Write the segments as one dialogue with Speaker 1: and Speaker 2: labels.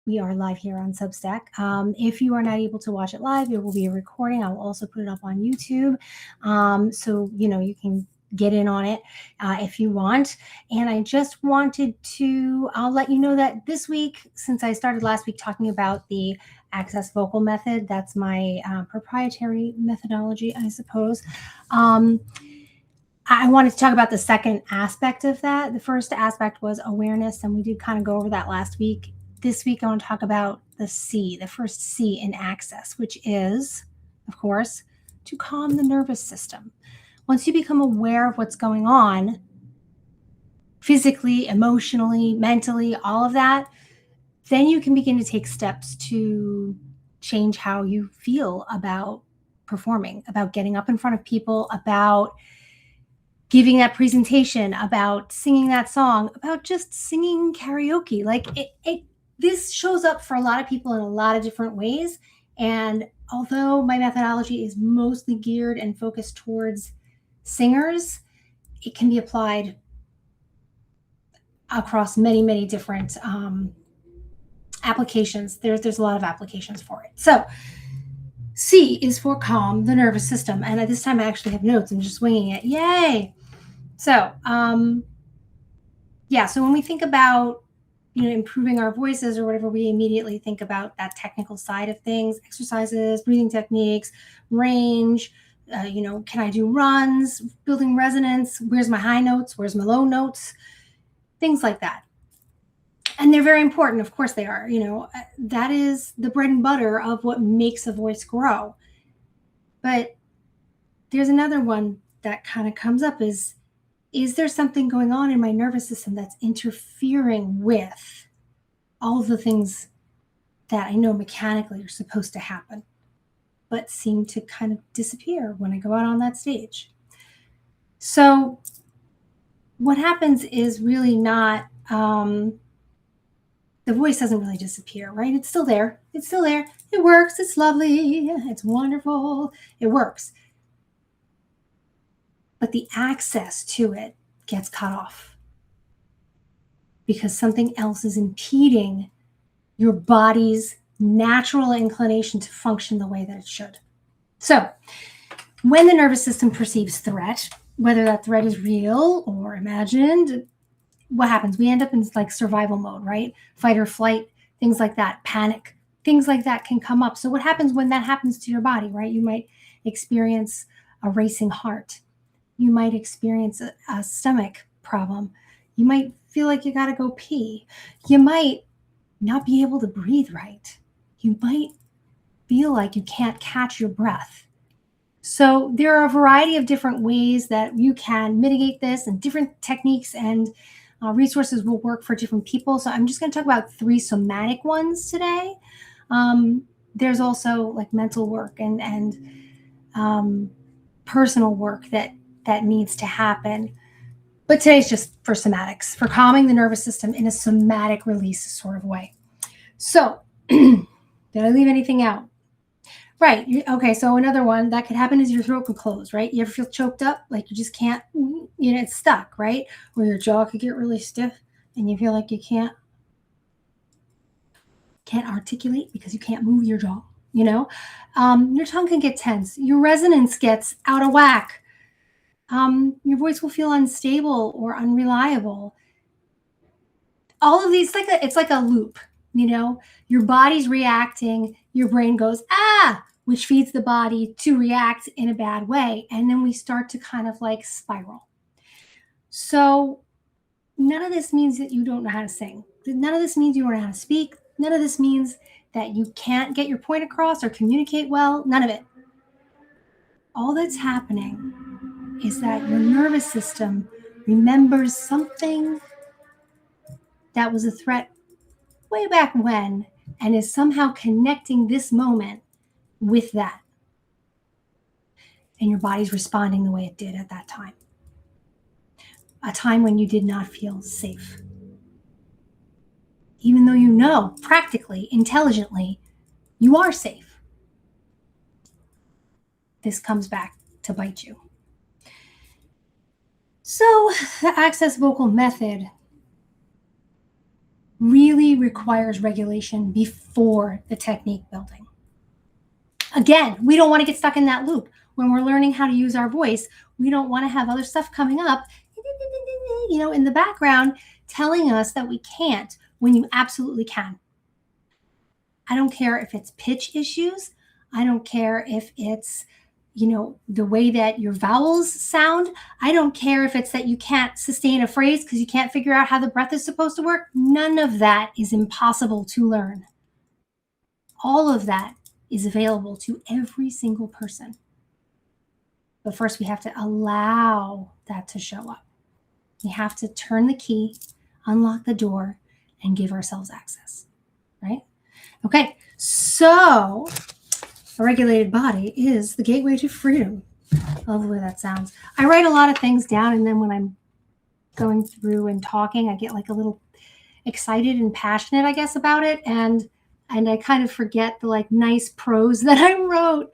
Speaker 1: We are live here on Substack. If you are not able to watch it live, there will be a recording. I will also put it up on YouTube. So, you can get in on it if you want. And I just wanted to, I'll let you know that this week, since I started last week talking about the Access vocal method, that's my proprietary methodology, I suppose. I wanted to talk about the second aspect of that. The first aspect was awareness, and we did kind of go over that last week. This week, I want to talk about the C, the first C in Access, which is, of course, to calm the nervous system. Once you become aware of what's going on, physically, emotionally, mentally, all of that, then you can begin to take steps to change how you feel about performing, about getting up in front of people, about giving that presentation, about singing that song, about just singing karaoke. Like this shows up for a lot of people in a lot of different ways. And although my methodology is mostly geared and focused towards singers, it can be applied across many, many different applications. There's a lot of applications for it. So C is for calm the nervous system. And at this time, I actually have notes. I'm just winging it. Yay! So, so when we think about, improving our voices or whatever, we immediately think about that technical side of things, exercises, breathing techniques, range, can I do runs, building resonance, where's my high notes, where's my low notes, things like that. And they're very important. Of course they are. That is the bread and butter of what makes a voice grow. But there's another one that kind of comes up is there something going on in my nervous system that's interfering with all of the things that I know mechanically are supposed to happen, but seem to kind of disappear when I go out on that stage? So what happens is really not, the voice doesn't really disappear, right? It's still there. It's still there. It works. It's lovely. It's wonderful. It works. But the access to it gets cut off because something else is impeding your body's natural inclination to function the way that it should. So when the nervous system perceives threat, whether that threat is real or imagined, what happens? We end up in like survival mode, right? Fight or flight, things like that, panic, things like that can come up. So what happens when that happens to your body, right? You might experience a racing heart. You might experience a stomach problem. You might feel like you got to go pee. You might not be able to breathe right. You might feel like you can't catch your breath. So there are a variety of different ways that you can mitigate this, and different techniques and resources will work for different people. So I'm just going to talk about 3 somatic ones today. There's also like mental work and personal work that needs to happen. But today's just for somatics, for calming the nervous system in a somatic release sort of way. So did I leave anything out? Right. Okay. So another one that could happen is your throat could close, right? You ever feel choked up? Like you just can't, it's stuck, right? Or your jaw could get really stiff and you feel like you can't articulate because you can't move your jaw, your tongue can get tense. Your resonance gets out of whack. Your voice will feel unstable or unreliable. All of these, it's like a loop, your body's reacting, your brain goes, which feeds the body to react in a bad way. And then we start to kind of like spiral. So none of this means that you don't know how to sing. None of this means you don't know how to speak. None of this means that you can't get your point across or communicate well. None of it. All that's happening is that your nervous system remembers something that was a threat way back when and is somehow connecting this moment with that. And your body's responding the way it did at that time. A time when you did not feel safe. Even though you know, practically, intelligently, you are safe. This comes back to bite you. So the Access vocal method really requires regulation before the technique building. Again, we don't want to get stuck in that loop. When we're learning how to use our voice, we don't want to have other stuff coming up, in the background telling us that we can't when you absolutely can. I don't care if it's pitch issues. I don't care if it's, the way that your vowels sound. I don't care if it's that you can't sustain a phrase because you can't figure out how the breath is supposed to work. None of that is impossible to learn. All of that is available to every single person. But first, we have to allow that to show up. We have to turn the key, unlock the door, and give ourselves access, right? Okay, so a regulated body is the gateway to freedom. I love the way that sounds. I write a lot of things down, and then when I'm going through and talking, I get like a little excited and passionate, I guess, about it, and I kind of forget the like nice prose that I wrote.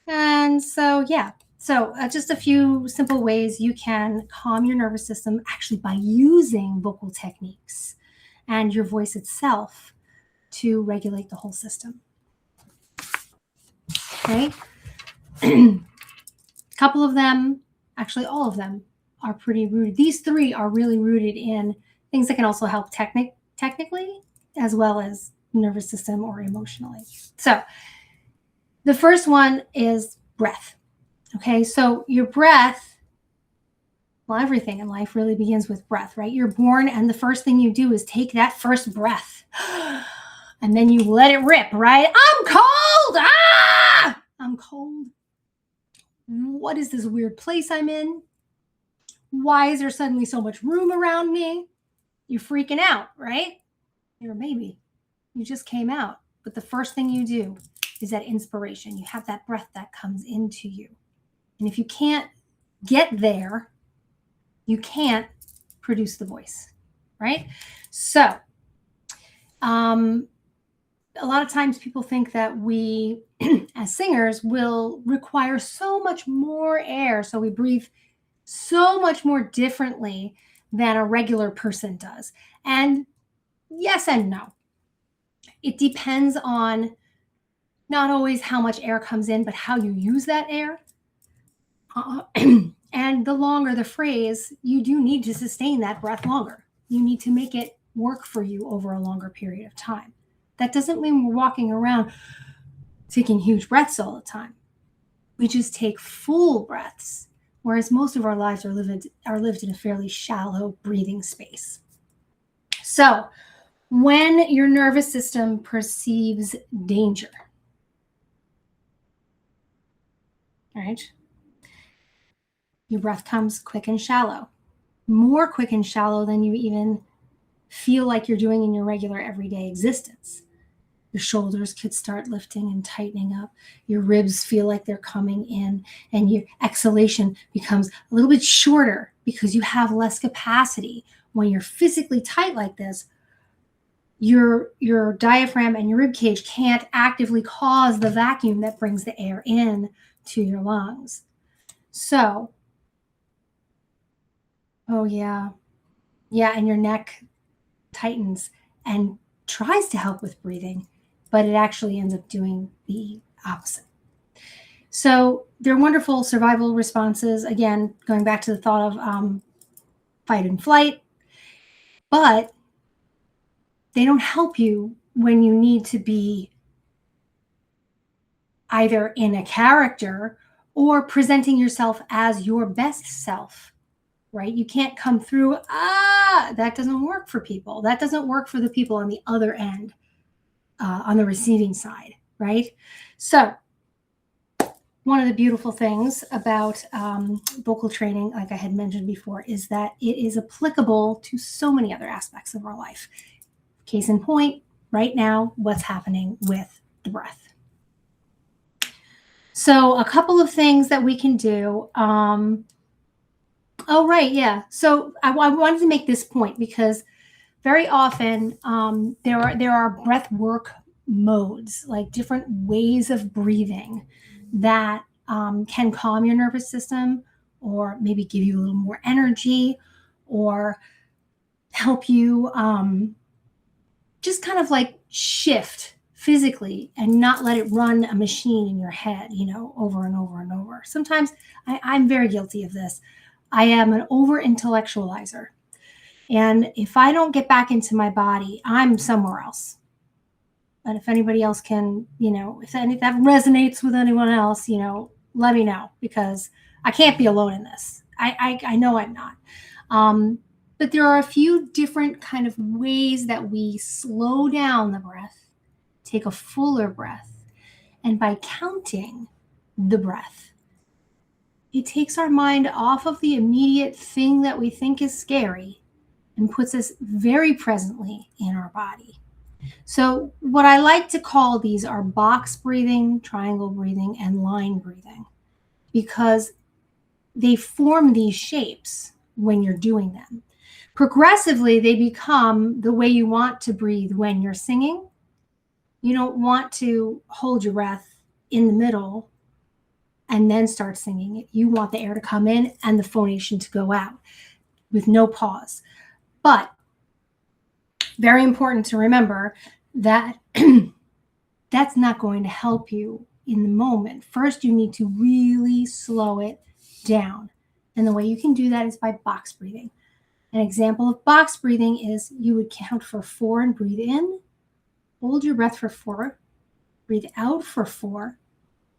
Speaker 1: And so, yeah. So just a few simple ways you can calm your nervous system actually by using vocal techniques and your voice itself to regulate the whole system. Okay. A couple of them, actually all of them, are pretty rooted. These three are really rooted in things that can also help technically as well as nervous system or emotionally. So the first one is breath. Okay, so your breath, well, everything in life really begins with breath, right? You're born, and the first thing you do is take that first breath, and then you let it rip, right? I'm cold! Ah! I'm cold. What is this weird place I'm in? Why is there suddenly so much room around me? You're freaking out, right? You're a baby. You just came out. But the first thing you do is that inspiration. You have that breath that comes into you. And if you can't get there, you can't produce the voice, right? So a lot of times people think that we, as singers, will require so much more air. So we breathe so much more differently than a regular person does. And yes and no. It depends on not always how much air comes in, but how you use that air. And the longer the phrase, you do need to sustain that breath longer. You need to make it work for you over a longer period of time. That doesn't mean we're walking around taking huge breaths all the time. We just take full breaths, whereas most of our lives are lived in a fairly shallow breathing space. So when your nervous system perceives danger, all right, your breath comes quick and shallow, more quick and shallow than you even feel like you're doing in your regular everyday existence. Your shoulders could start lifting and tightening up. Your ribs feel like they're coming in, and your exhalation becomes a little bit shorter because you have less capacity. When you're physically tight like this, your diaphragm and your rib cage can't actively cause the vacuum that brings the air in to your lungs. So, oh yeah, and your neck tightens and tries to help with breathing, but it actually ends up doing the opposite. So they're wonderful survival responses. Again, going back to the thought of fight and flight, but they don't help you when you need to be either in a character or presenting yourself as your best self, right? You can't come through, that doesn't work for people. That doesn't work for the people on the other end, on the receiving side, right? So one of the beautiful things about vocal training, like I had mentioned before, is that it is applicable to so many other aspects of our life. Case in point, right now, what's happening with the breath. So a couple of things that we can do. Oh, right, yeah. So I wanted to make this point because very often there are breath work modes, like different ways of breathing that can calm your nervous system, or maybe give you a little more energy, or help you just kind of like shift physically and not let it run a machine in your head, over and over and over. Sometimes I'm very guilty of this. I am an over intellectualizer. And if I don't get back into my body, I'm somewhere else. And if anybody else can, if that resonates with anyone else, let me know, because I can't be alone in this. I know I'm not. But there are a few different kind of ways that we slow down the breath, take a fuller breath, and by counting the breath, it takes our mind off of the immediate thing that we think is scary and puts us very presently in our body. So what I like to call these are box breathing, triangle breathing, and line breathing, because they form these shapes when you're doing them. Progressively, they become the way you want to breathe when you're singing. You don't want to hold your breath in the middle and then start singing it. You want the air to come in and the phonation to go out with no pause. But very important to remember that that's not going to help you in the moment. First, you need to really slow it down. And the way you can do that is by box breathing. An example of box breathing is you would count for 4 and breathe in, hold your breath for 4, breathe out for 4,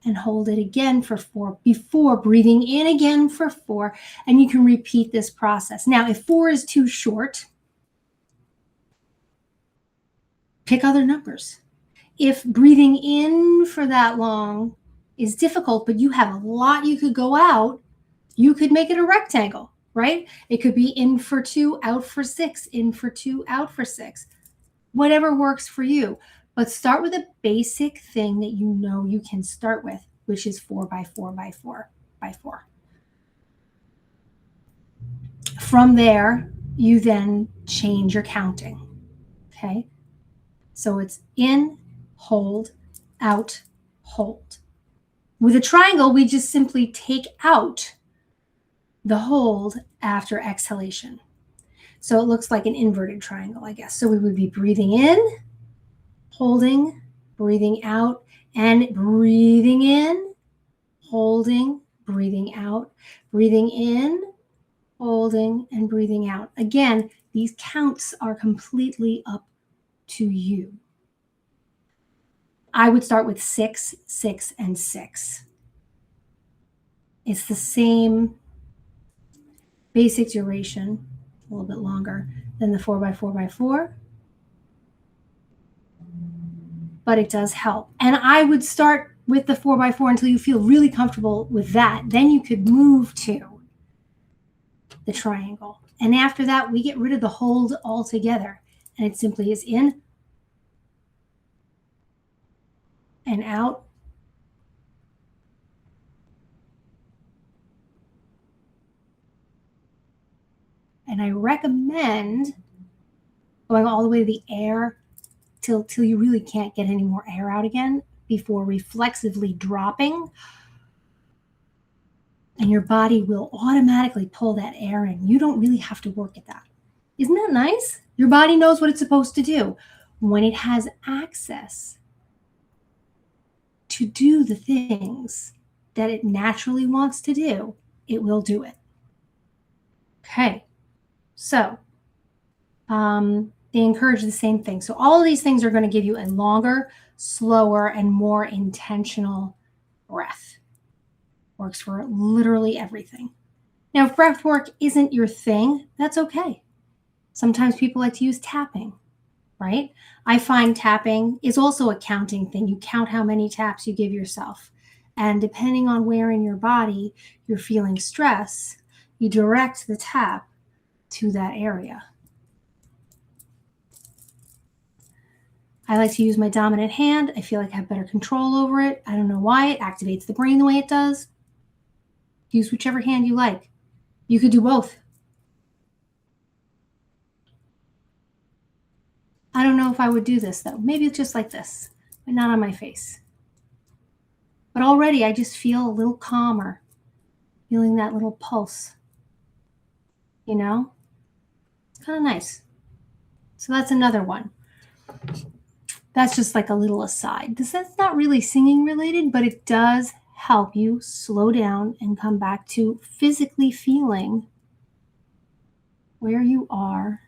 Speaker 1: and hold it again for 4 before breathing in again for 4. And you can repeat this process. Now, if 4 is too short, pick other numbers. If breathing in for that long is difficult, but you have a lot you could go out, you could make it a rectangle, right? It could be in for 2, out for 6, in for 2, out for 6. Whatever works for you. But start with a basic thing that you can start with, which is 4 by 4 by 4 by 4. From there, you then change your counting. Okay? So it's in, hold, out, hold. With a triangle, we just simply take out the hold after exhalation. So it looks like an inverted triangle, I guess. So we would be breathing in, holding, breathing out, and breathing in, holding, breathing out, breathing in, holding, and breathing out. Again, these counts are completely up to you. I would start with 6, 6, and 6. It's the same basic duration, a little bit longer than the 4 by 4 by 4, but it does help. And I would start with the 4 by 4 until you feel really comfortable with that. Then you could move to the triangle. And after that, we get rid of the hold altogether. And it simply is in and out. And I recommend going all the way to the air till you really can't get any more air out again before reflexively dropping. And your body will automatically pull that air in. You don't really have to work at that. Isn't that nice? Your body knows what it's supposed to do. When it has access to do the things that it naturally wants to do, it will do it. Okay, so they encourage the same thing. So all of these things are going to give you a longer, slower, and more intentional breath. Works for literally everything. Now, if breath work isn't your thing, that's okay. Sometimes people like to use tapping, right? I find tapping is also a counting thing. You count how many taps you give yourself. And depending on where in your body you're feeling stress, you direct the tap to that area. I like to use my dominant hand. I feel like I have better control over it. I don't know why. It activates the brain the way it does. Use whichever hand you like. You could do both. I don't know if I would do this, though. Maybe it's just like this, but not on my face. But already I just feel a little calmer, feeling that little pulse. It's kind of nice. So that's another one. That's just like a little aside. That's not really singing related, but it does help you slow down and come back to physically feeling where you are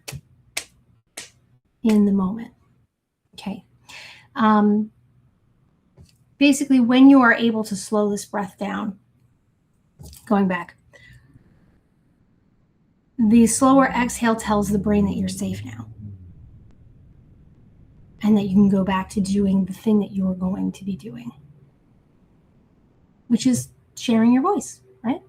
Speaker 1: in the moment. Okay. Basically, when you are able to slow this breath down, going back, the slower exhale tells the brain that you're safe now and that you can go back to doing the thing that you're going to be doing, which is sharing your voice, right?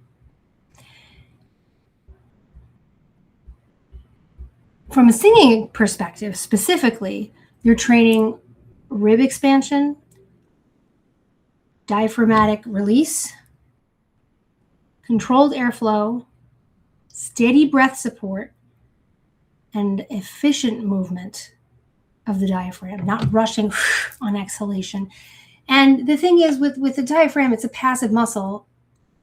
Speaker 1: From a singing perspective, specifically, you're training rib expansion, diaphragmatic release, controlled airflow, steady breath support, and efficient movement of the diaphragm, not rushing on exhalation. And the thing is, with the diaphragm, it's a passive muscle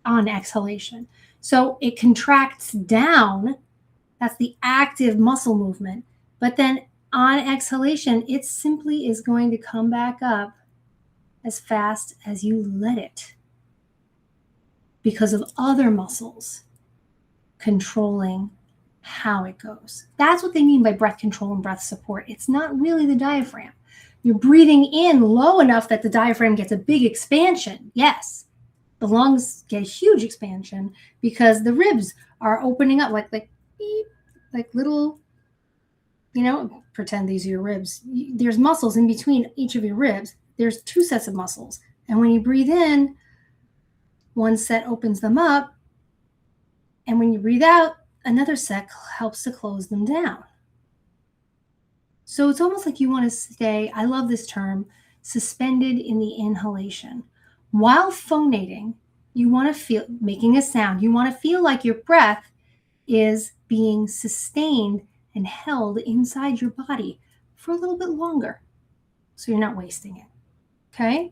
Speaker 1: on exhalation. So it contracts down. That's the active muscle movement. But then on exhalation, it simply is going to come back up as fast as you let it because of other muscles controlling how it goes. That's what they mean by breath control and breath support. It's not really the diaphragm. You're breathing in low enough that the diaphragm gets a big expansion. Yes, the lungs get a huge expansion because the ribs are opening up like beep, like little, pretend these are your ribs. There's muscles in between each of your ribs. There's 2 sets of muscles. And when you breathe in, one set opens them up. And when you breathe out, another set helps to close them down. So it's almost like you want to stay, I love this term, suspended in the inhalation. While phonating, you want to feel, making a sound, you want to feel like your breath is being sustained and held inside your body for a little bit longer, so you're not wasting it. Okay?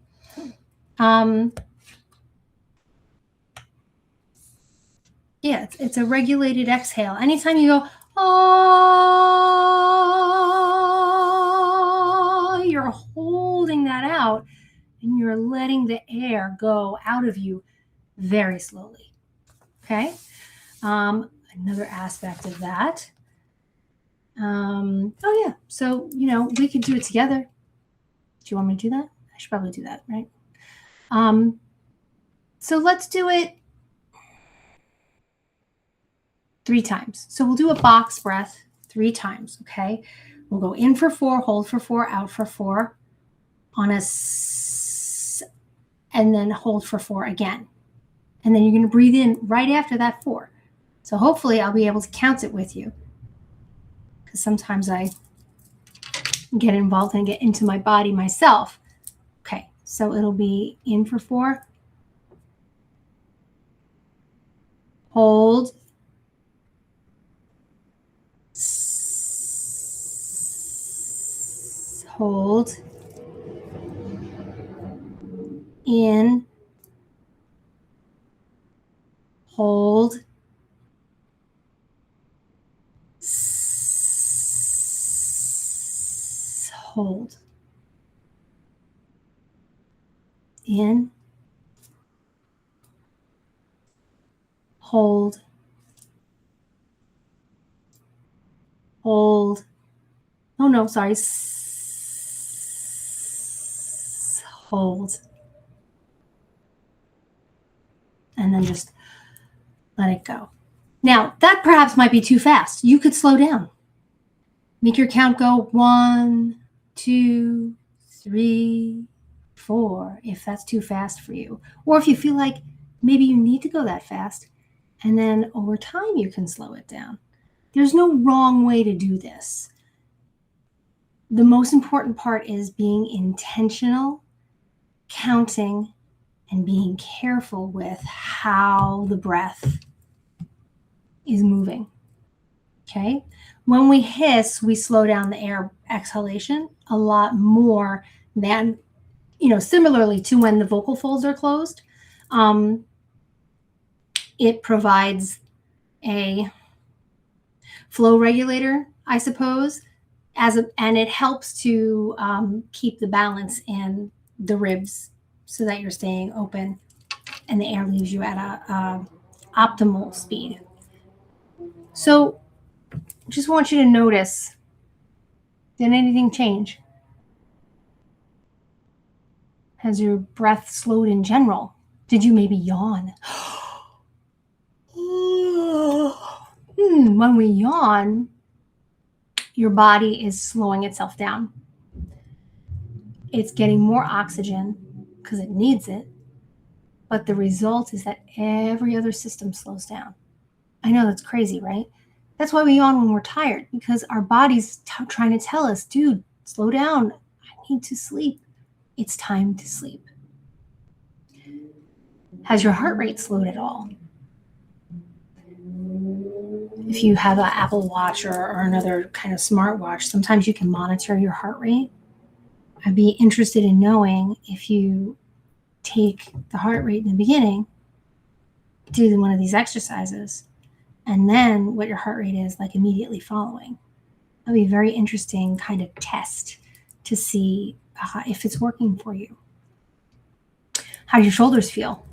Speaker 1: Yeah, it's a regulated exhale. Anytime you go, oh, you're holding that out and you're letting the air go out of you very slowly. Okay? Another aspect of that. Oh, yeah. So, we could do it together. Do you want me to do that? I should probably do that, right? So let's do it 3 times. So we'll do a box breath 3 times, okay? We'll go in for 4, hold for 4, out for 4, on a and then hold for 4 again. And then you're going to breathe in right after that 4. So hopefully I'll be able to count it with you, because sometimes I get involved and get into my body myself. Okay, so it'll be in for 4, hold, hold, in, hold, hold, in, hold, hold. Oh no, sorry. Hold. And then just let it go. Now, that perhaps might be too fast. You could slow down. Make your count go 1, 2, 3, 4, if that's too fast for you. Or if you feel like maybe you need to go that fast, and then over time you can slow it down. There's no wrong way to do this. The most important part is being intentional, counting, and being careful with how the breath is moving. Okay? When we hiss, we slow down the air exhalation a lot more than, similarly to when the vocal folds are closed. It provides a flow regulator, I suppose, and it helps to keep the balance in the ribs so that you're staying open and the air leaves you at a optimal speed. So just want you to notice, did anything change? Has your breath slowed in general? Did you maybe yawn? When we yawn, your body is slowing itself down. It's getting more oxygen because it needs it. But the result is that every other system slows down. I know that's crazy, right? That's why we yawn when we're tired, because our body's trying to tell us, dude, slow down. I need to sleep. It's time to sleep. Has your heart rate slowed at all? If you have an Apple Watch or another kind of smartwatch, sometimes you can monitor your heart rate. I'd be interested in knowing if you take the heart rate in the beginning, do one of these exercises, and then what your heart rate is like immediately following. That'd be a very interesting kind of test to see if it's working for you. How do your shoulders feel?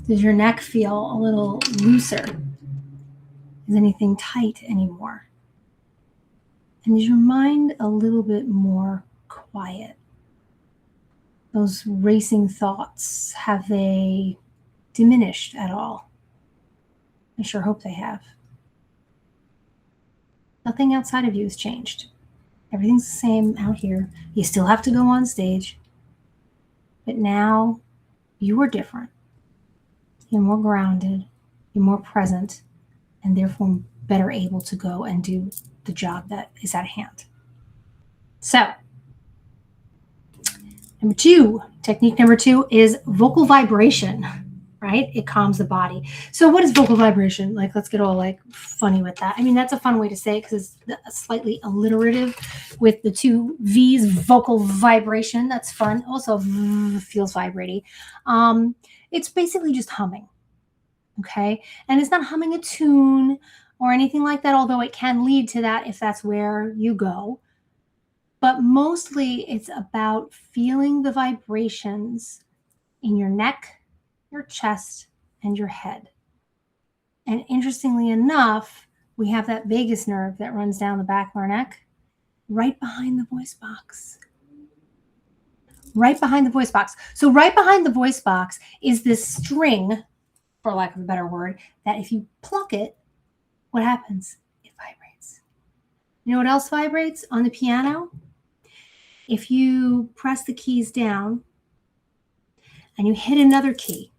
Speaker 1: Does your neck feel a little looser? Is anything tight anymore? And is your mind a little bit more quiet? Those racing thoughts, have they diminished at all? I sure hope they have. Nothing outside of you has changed. Everything's the same out here. You still have to go on stage. But now you are different. You're more grounded. You're more present. And therefore better able to go and do the job that is at hand. So, technique number 2 is vocal vibration, right? It calms the body. So what is vocal vibration? Like, let's get all like funny with that. I mean, that's a fun way to say it because it's slightly alliterative with the 2 V's, vocal vibration. That's fun. Also feels vibrating. It's basically just humming. Okay. And it's not humming a tune or anything like that, although it can lead to that if that's where you go. But mostly it's about feeling the vibrations in your neck, your chest, and your head. And interestingly enough, we have that vagus nerve that runs down the back of our neck, right behind the voice box. Right behind the voice box. So right behind the voice box is this string, for lack of a better word, that if you pluck it, what happens? It vibrates. You know what else vibrates on the piano? If you press the keys down and you hit another key,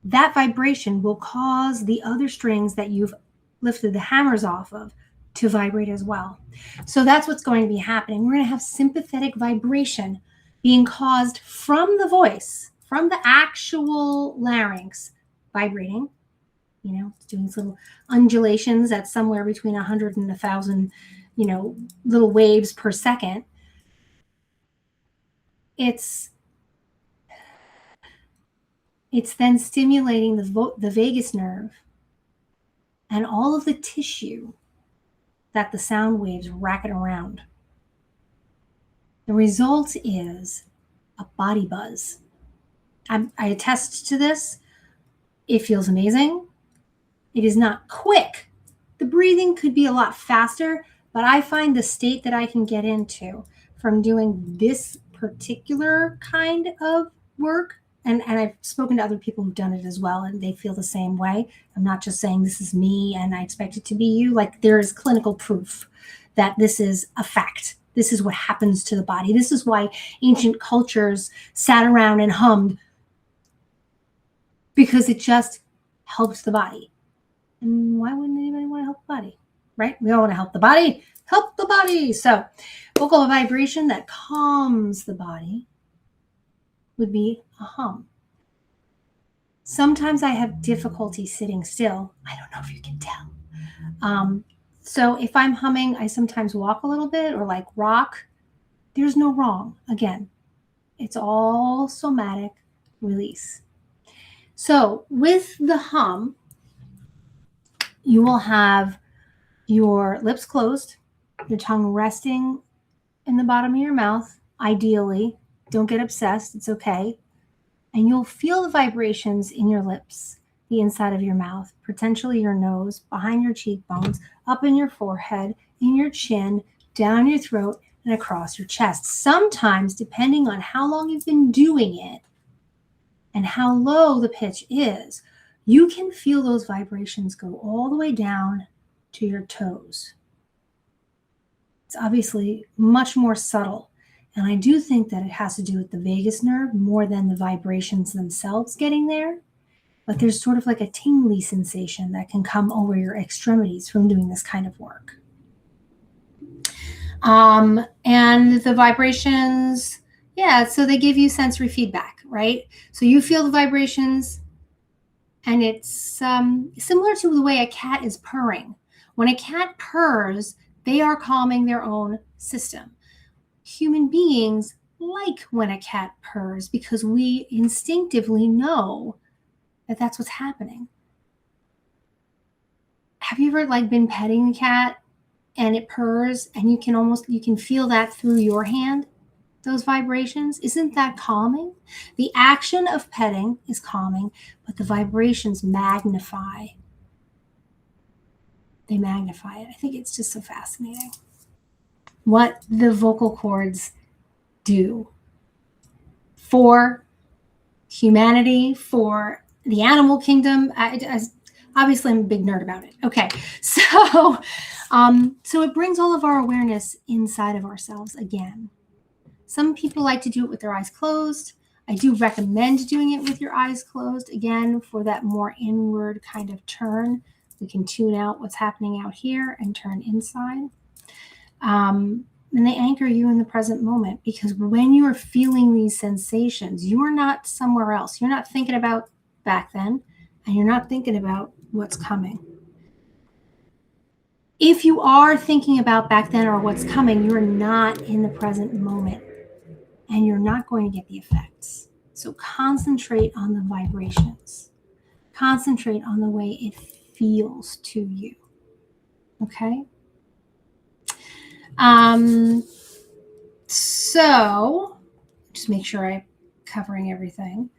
Speaker 1: that vibration will cause the other strings that you've lifted the hammers off of to vibrate as well. So that's what's going to be happening. We're going to have sympathetic vibration being caused from the voice, from the actual larynx vibrating. You know, it's doing these little undulations at somewhere between 100 and 1,000, little waves per second. It's then stimulating the vagus nerve and all of the tissue that the sound waves racket around. The result is a body buzz. I attest to this. It feels amazing. It is not quick. The breathing could be a lot faster, but I find the state that I can get into from doing this particular kind of work, and I've spoken to other people who've done it as well, and they feel the same way. I'm not just saying this is me and I expect it to be you. Like, there is clinical proof that this is a fact. This is what happens to the body. This is why ancient cultures sat around and hummed, because it just helps the body. And why wouldn't anybody want to help the body, right? We all want to help the body. Help the body. So vocal vibration that calms the body would be a hum. Sometimes I have difficulty sitting still. I don't know if you can tell. So if I'm humming, I sometimes walk a little bit or like rock. There's no wrong. Again, it's all somatic release. So with the hum, you will have your lips closed, your tongue resting in the bottom of your mouth, ideally. Don't get obsessed, it's okay. And you'll feel the vibrations in your lips, the inside of your mouth, potentially your nose, behind your cheekbones, up in your forehead, in your chin, down your throat, and across your chest. Sometimes, depending on how long you've been doing it and how low the pitch is, you can feel those vibrations go all the way down to your toes. It's obviously much more subtle. And I do think that it has to do with the vagus nerve more than the vibrations themselves getting there. But there's sort of like a tingly sensation that can come over your extremities from doing this kind of work. And the vibrations, yeah, so they give you sensory feedback, right? So you feel the vibrations, and it's similar to the way a cat is purring. When a cat purrs, they are calming their own system. Human beings like when a cat purrs because we instinctively know that that's what's happening. Have you ever been petting a cat and it purrs and you can feel that through your hand, those vibrations? Isn't that calming? The action of petting is calming, but the vibrations magnify. They magnify it. I think it's just so fascinating what the vocal cords do for humanity, for the animal kingdom. Obviously, I'm a big nerd about it. Okay, so it brings all of our awareness inside of ourselves again. Some people like to do it with their eyes closed. I do recommend doing it with your eyes closed, again, for that more inward kind of turn. We can tune out what's happening out here and turn inside. And they anchor you in the present moment, because when you are feeling these sensations, you are not somewhere else. You're not thinking about back then, and you're not thinking about what's coming. If you are thinking about back then or what's coming, you're not in the present moment, and you're not going to get the effects. So concentrate on the vibrations. Concentrate on the way it feels to you. Okay? So just make sure I'm covering everything.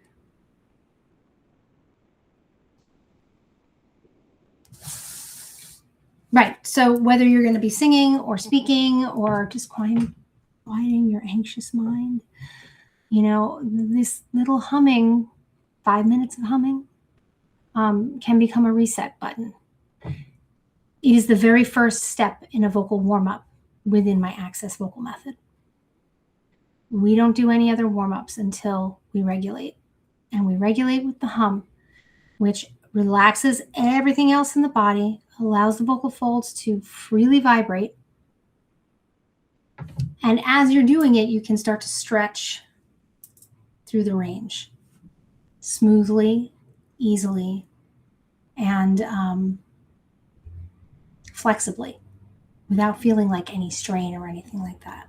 Speaker 1: Right. So whether you're going to be singing or speaking or just quieting your anxious mind, this little humming, 5 minutes of humming, can become a reset button. It is the very first step in a vocal warm-up within my Access vocal method. We don't do any other warm-ups until we regulate. And we regulate with the hum, which relaxes everything else in the body, allows the vocal folds to freely vibrate. And as you're doing it, you can start to stretch through the range smoothly, easily, and flexibly, without feeling like any strain or anything like that.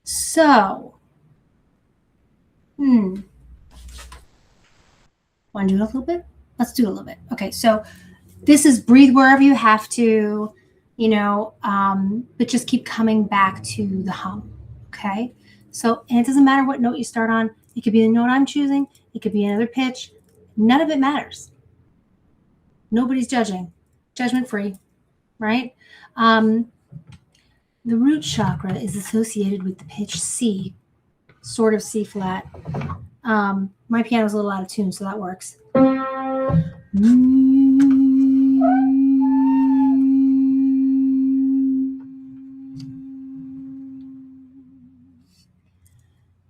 Speaker 1: So, want to do it a little bit? Let's do it a little bit. Okay, so this is breathe wherever you have to, but just keep coming back to the hum, okay? So, and it doesn't matter what note you start on. It could be the note I'm choosing. It could be another pitch. None of it matters. Nobody's judging. Judgment-free, right? The root chakra is associated with the pitch C, sort of C flat. My piano's a little out of tune, so that works. I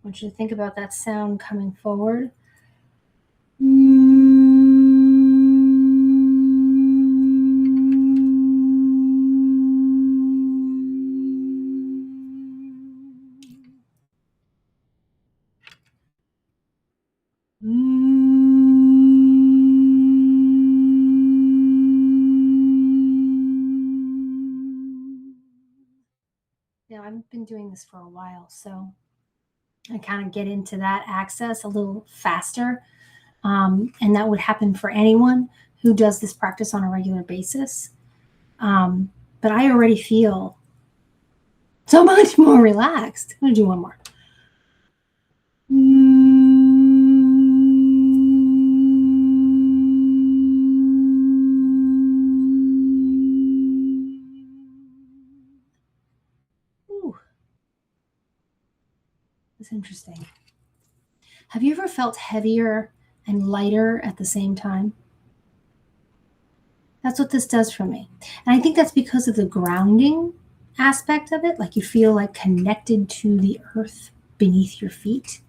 Speaker 1: want you to think about that sound coming forward. Now, I've been doing this for a while, so I kind of get into that access a little faster. And that would happen for anyone who does this practice on a regular basis. But I already feel so much more relaxed. I'm going to do one more. Ooh, that's interesting. Have you ever felt heavier and lighter at the same time? That's what this does for me. And I think that's because of the grounding aspect of it. Like you feel like connected to the earth beneath your feet,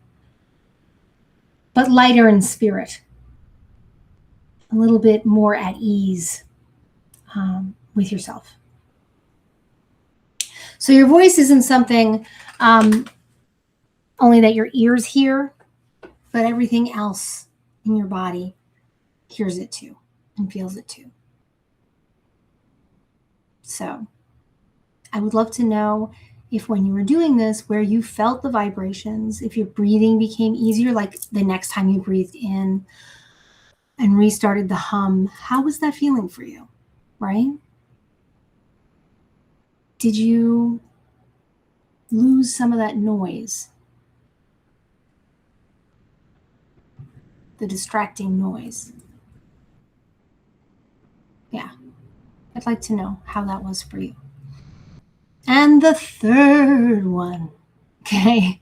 Speaker 1: but lighter in spirit, a little bit more at ease with yourself. So your voice isn't something only that your ears hear, but everything else in your body hears it too and feels it too. So I would love to know if when you were doing this, where you felt the vibrations, if your breathing became easier, like the next time you breathed in and restarted the hum, how was that feeling for you, right? Did you lose some of that noise, the distracting noise? Yeah, I'd like to know how that was for you. And the third one, okay,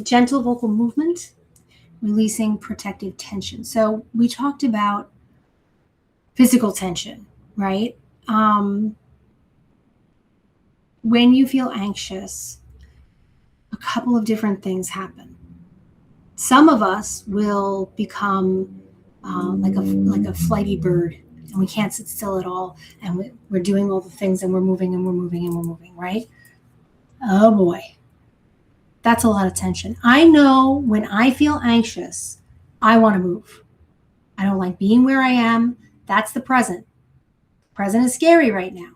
Speaker 1: gentle vocal movement, releasing protective tension. So we talked about physical tension, right? When you feel anxious, a couple of different things happen. Some of us will become like a flighty bird, and we can't sit still at all, and we're doing all the things, and we're moving and we're moving and we're moving, right? Oh boy, that's a lot of tension. I know when I feel anxious, I want to move. I don't like being where I am. That's the present. Present is scary right now.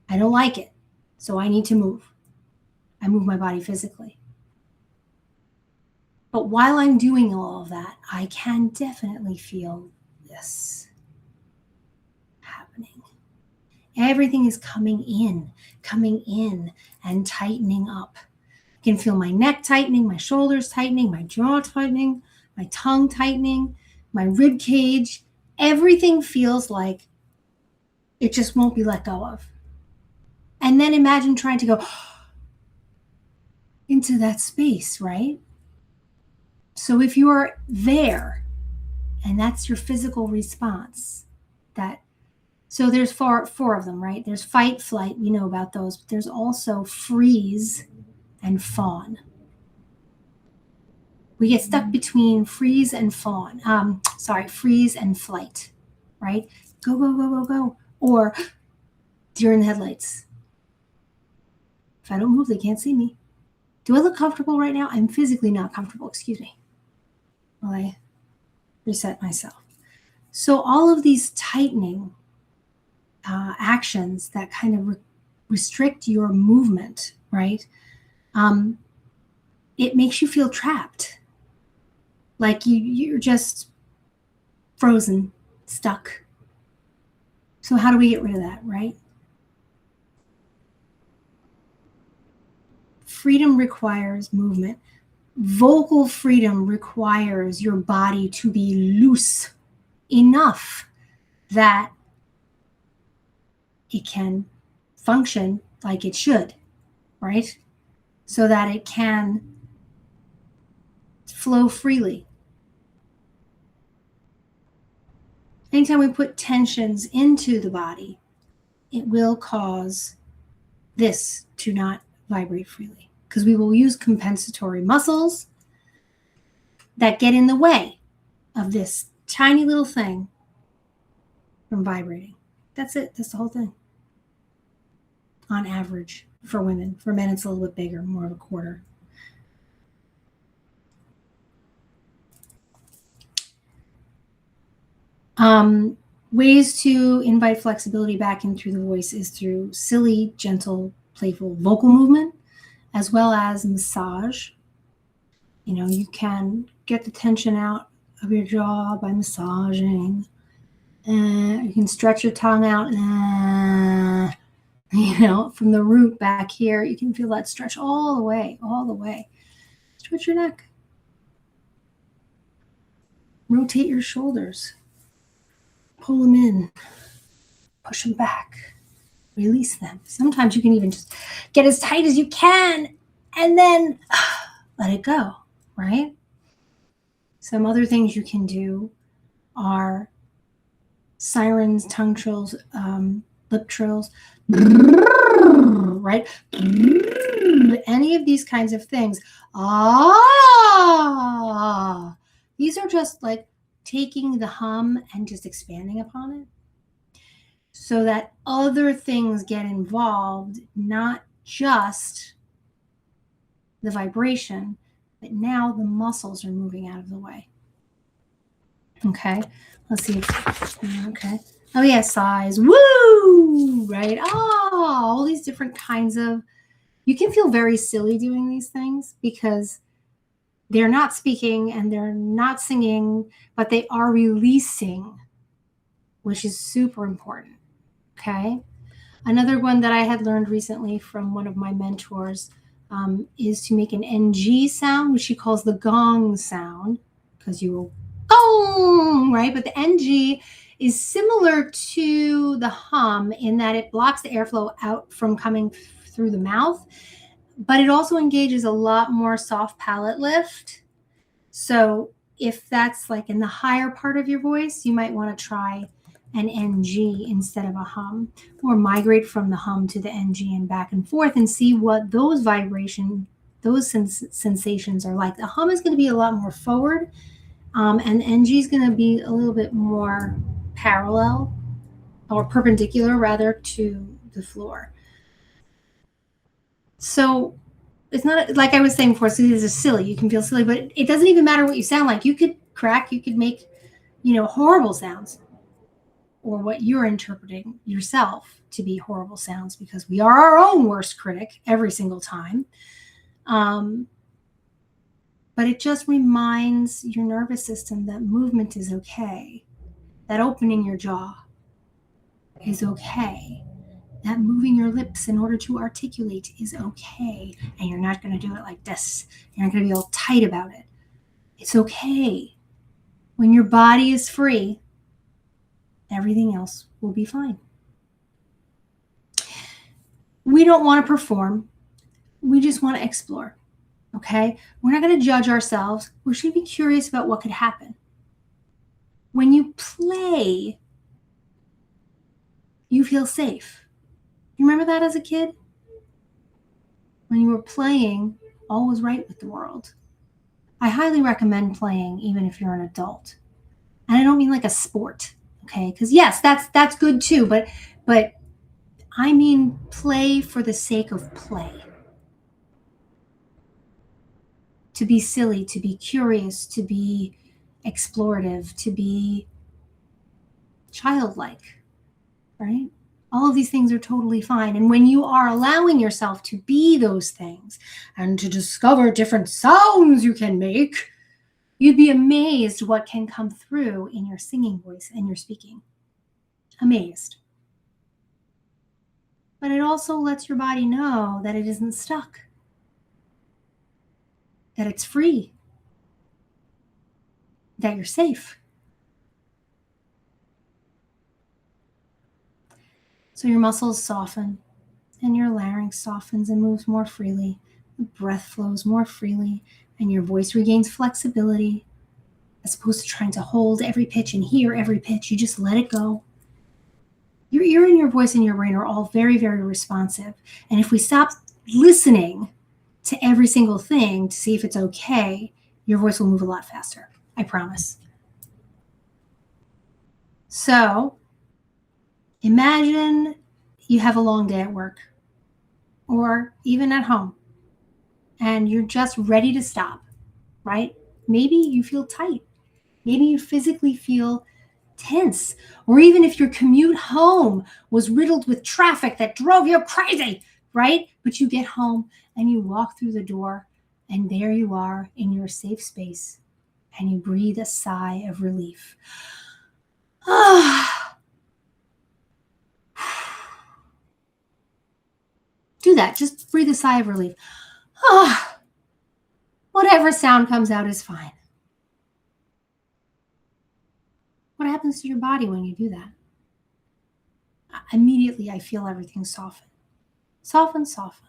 Speaker 1: I don't like it. So I need to move. I move my body physically. But while I'm doing all of that, I can definitely feel this happening. Everything is coming in and tightening up. I can feel my neck tightening, my shoulders tightening, my jaw tightening, my tongue tightening, my rib cage. Everything feels like it just won't be let go of. And then imagine trying to go into that space, right? So if you're there and that's your physical response, so there's four of them, right? There's fight, flight, we know about those, but there's also freeze and fawn. We get stuck between freeze and freeze and flight, right? Go, go, go, go, go. Or deer in the headlights. If I don't move, they can't see me. Do I look comfortable right now? I'm physically not comfortable, excuse me. Well, I reset myself. So all of these tightening actions that kind of restrict your movement, right? It makes you feel trapped. Like you're just frozen, stuck. So how do we get rid of that, right? Freedom requires movement. Vocal freedom requires your body to be loose enough that it can function like it should, right? So that it can flow freely. Anytime we put tensions into the body, it will cause this to not vibrate freely because we will use compensatory muscles that get in the way of this tiny little thing from vibrating. That's it. That's the whole thing. On average for women. For men, it's a little bit bigger, more of a quarter. Ways to invite flexibility back in through the voice is through silly, gentle, playful vocal movement, as well as massage. You know, you can get the tension out of your jaw by massaging You can stretch your tongue out. From the root back here, you can feel that stretch all the way, all the way. Stretch your neck. Rotate your shoulders. Pull them in. Push them back. Release them. Sometimes you can even just get as tight as you can and then let it go, right? Some other things you can do are sirens, tongue trills, lip trills, right? Any of these kinds of things. These are just like taking the hum and just expanding upon it so that other things get involved, not just the vibration, but now the muscles are moving out of the way. Okay, let's see. Okay. Oh yeah, sighs. Woo! Right? All these different kinds of, you can feel very silly doing these things because they're not speaking and they're not singing, but they are releasing, which is super important. Okay. Another one that I had learned recently from one of my mentors is to make an NG sound, which she calls the gong sound, because you will gong, right? But the NG is similar to the hum in that it blocks the airflow out from coming through the mouth, but it also engages a lot more soft palate lift. So if that's like in the higher part of your voice, you might want to try an NG instead of a hum, or migrate from the hum to the NG and back and forth and see what those sensations are like. The hum is going to be a lot more forward, and the NG is going to be a little bit more parallel or perpendicular rather to the floor. So it's not like I was saying before, so these are silly. You can feel silly, but it doesn't even matter what you sound like. You could crack, you could make, horrible sounds, or what you're interpreting yourself to be horrible sounds, because we are our own worst critic every single time. But it just reminds your nervous system that movement is okay, that opening your jaw is okay, that moving your lips in order to articulate is okay, and you're not going to do it like this. You're not going to be all tight about it. It's okay. When your body is free, everything else will be fine. We don't want to perform. We just want to explore, okay? We're not going to judge ourselves. We should be curious about what could happen. When you play, you feel safe. You remember that as a kid? When you were playing, all was right with the world. I highly recommend playing even if you're an adult. And I don't mean like a sport, okay? Because yes, that's good too, but I mean play for the sake of play. To be silly, to be curious, to be explorative, to be childlike, right? All of these things are totally fine. And when you are allowing yourself to be those things and to discover different sounds you can make, you'd be amazed what can come through in your singing voice and your speaking. Amazed. But it also lets your body know that it isn't stuck, that it's free, that you're safe. So your muscles soften and your larynx softens and moves more freely. The breath flows more freely and your voice regains flexibility. As opposed to trying to hold every pitch and hear every pitch, you just let it go. Your ear and your voice and your brain are all very, very responsive. And if we stop listening to every single thing to see if it's okay, your voice will move a lot faster. I promise. So imagine you have a long day at work or even at home and you're just ready to stop, right? Maybe you feel tight. Maybe you physically feel tense. Or even if your commute home was riddled with traffic that drove you crazy, right? But you get home and you walk through the door and there you are in your safe space and you breathe a sigh of relief. Do that. Just breathe a sigh of relief. Whatever sound comes out is fine. What happens to your body when you do that? Immediately, I feel everything soften. Soften, soften.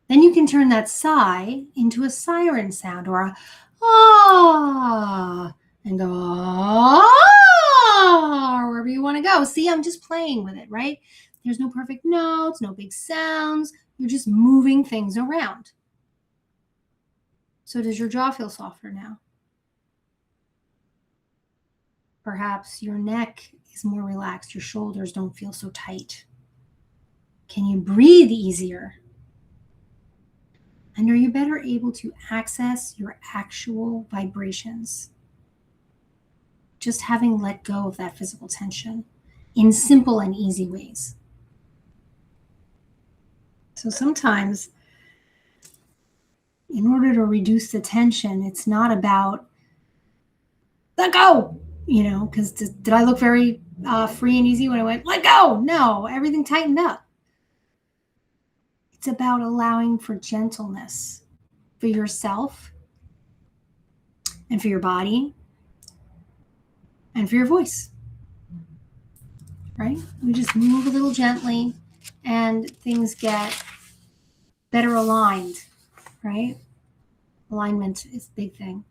Speaker 1: Then you can turn that sigh into a siren sound or a ah, and go ah, or wherever you want to go. See, I'm just playing with it, right? There's no perfect notes, no big sounds. You're just moving things around. So does your jaw feel softer now? Perhaps your neck is more relaxed. Your shoulders don't feel so tight. Can you breathe easier? And are you better able to access your actual vibrations? Just having let go of that physical tension in simple and easy ways. So sometimes, in order to reduce the tension, it's not about let go, because did I look very free and easy when I went, let go? No, everything tightened up. It's about allowing for gentleness for yourself and for your body and for your voice, right? We just move a little gently and things get better aligned, right? Alignment is a big thing.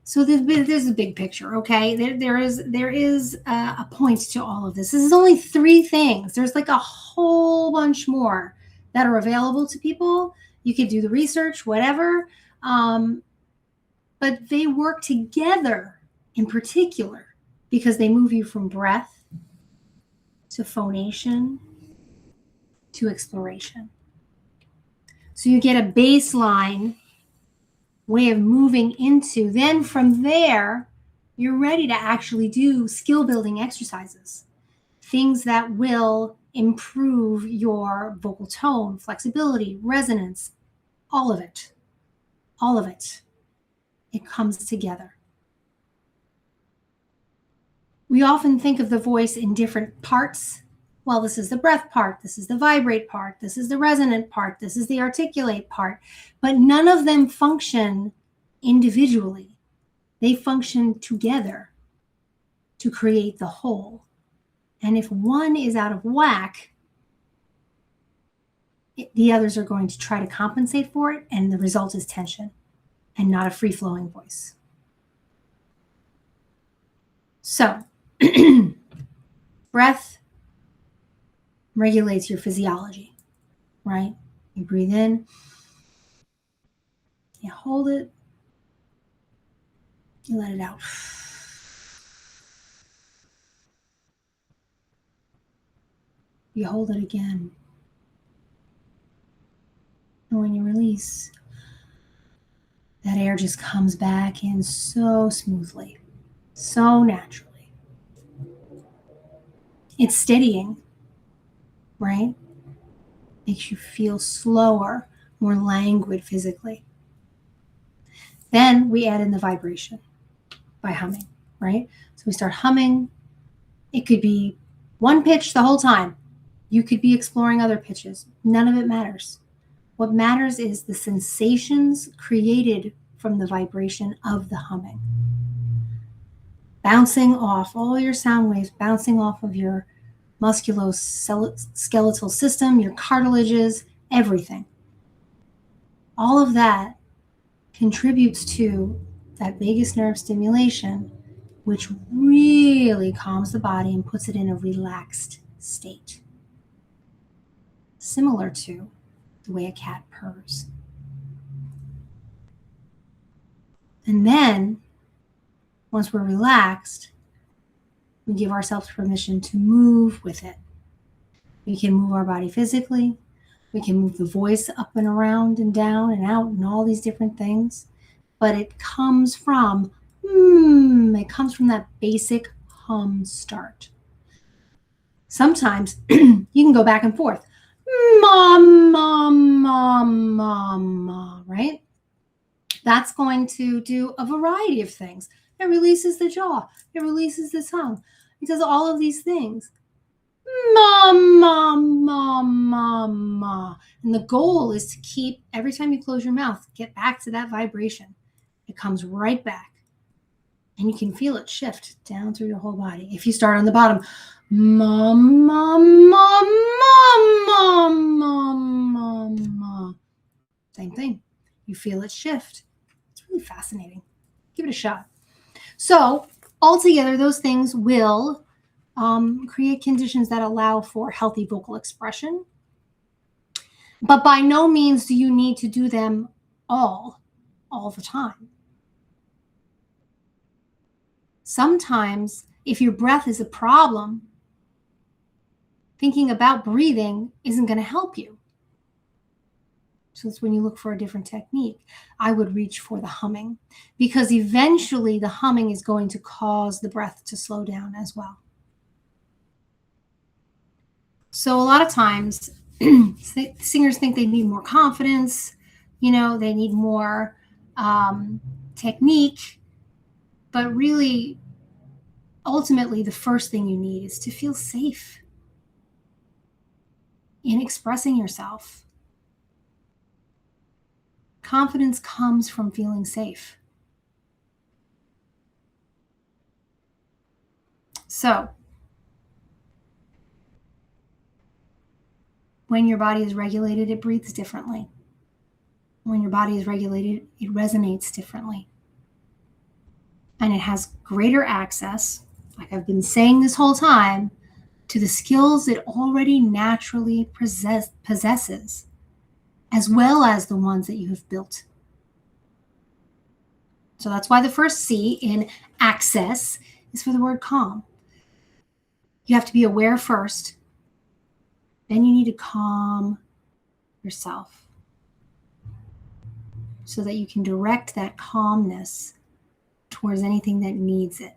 Speaker 1: So there's a big picture, okay? There is a point to all of this. This is only 3 things. There's like a whole bunch more that are available to people. You could do the research, whatever. But they work together in particular because they move you from breath to phonation to exploration. So you get a baseline way of moving into, then from there, you're ready to actually do skill building exercises, things that will improve your vocal tone, flexibility, resonance, all of it. All of it. It comes together. We often think of the voice in different parts. Well, this is the breath part, this is the vibrate part, this is the resonant part, this is the articulate part, but none of them function individually. They function together to create the whole. And if one is out of whack, the others are going to try to compensate for it, and the result is tension and not a free-flowing voice. So, breath regulates your physiology, right? You breathe in, you hold it, you let it out. You hold it again. And when you release, that air just comes back in so smoothly, so naturally. It's steadying, right? Makes you feel slower, more languid physically. Then we add in the vibration by humming, right? So we start humming. It could be one pitch the whole time. You could be exploring other pitches. None of it matters. What matters is the sensations created from the vibration of the humming. Bouncing off all your sound waves, bouncing off of your musculoskeletal system, your cartilages, everything. All of that contributes to that vagus nerve stimulation, which really calms the body and puts it in a relaxed state. Similar to the way a cat purrs. And then, once we're relaxed, we give ourselves permission to move with it. We can move our body physically. We can move the voice up and around and down and out and all these different things. But it comes from that basic hum start. Sometimes you can go back and forth. Mom, mom, mom, mom, mom, right? That's going to do a variety of things. It releases the jaw. It releases the tongue. It does all of these things. Ma, ma, ma, ma, ma. And the goal is to keep, every time you close your mouth, get back to that vibration. It comes right back. And you can feel it shift down through your whole body. If you start on the bottom, ma, ma, ma, ma, ma, ma, ma, ma. Same thing. You feel it shift. It's really fascinating. Give it a shot. So altogether, those things will create conditions that allow for healthy vocal expression. But by no means do you need to do them all the time. Sometimes, if your breath is a problem, thinking about breathing isn't going to help you. So it's when you look for a different technique. I would reach for the humming, because eventually the humming is going to cause the breath to slow down as well. So a lot of times singers think they need more confidence, they need more technique, but really, ultimately, the first thing you need is to feel safe in expressing yourself. Confidence comes from feeling safe. So, when your body is regulated, it breathes differently. When your body is regulated, it resonates differently. And it has greater access, like I've been saying this whole time, to the skills it already naturally possesses, as well as the ones that you have built. So that's why the first C in access is for the word calm. You have to be aware first, then you need to calm yourself so that you can direct that calmness towards anything that needs it.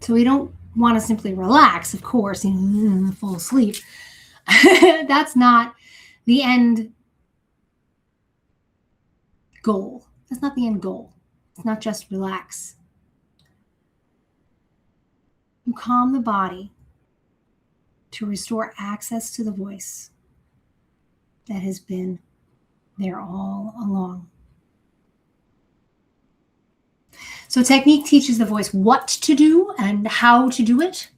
Speaker 1: So we don't want to simply relax, of course, fall asleep. That's not the end goal. That's not the end goal. It's not just relax. You calm the body to restore access to the voice that has been there all along. So technique teaches the voice what to do and how to do it,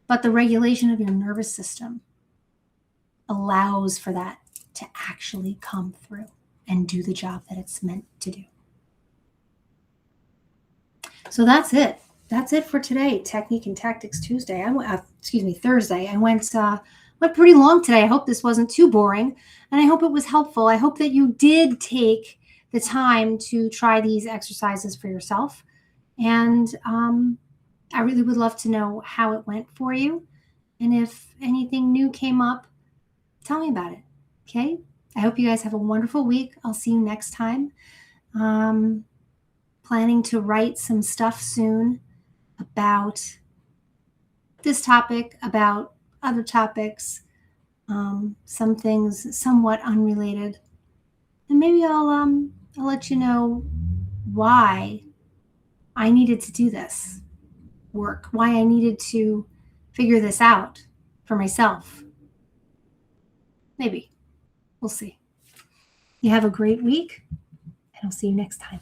Speaker 1: but the regulation of your nervous system allows for that to actually come through and do the job that it's meant to do. So that's it. That's it for today. Technique and Tactics Tuesday. Thursday. I went pretty long today. I hope this wasn't too boring, and I hope it was helpful. I hope that you did take the time to try these exercises for yourself. And I really would love to know how it went for you. And if anything new came up, tell me about it. Okay? I hope you guys have a wonderful week. I'll see you next time. Planning to write some stuff soon about this topic, about other topics, some things somewhat unrelated. And maybe I'll let you know why I needed to do this work, why I needed to figure this out for myself. Maybe. We'll see. You have a great week, and I'll see you next time.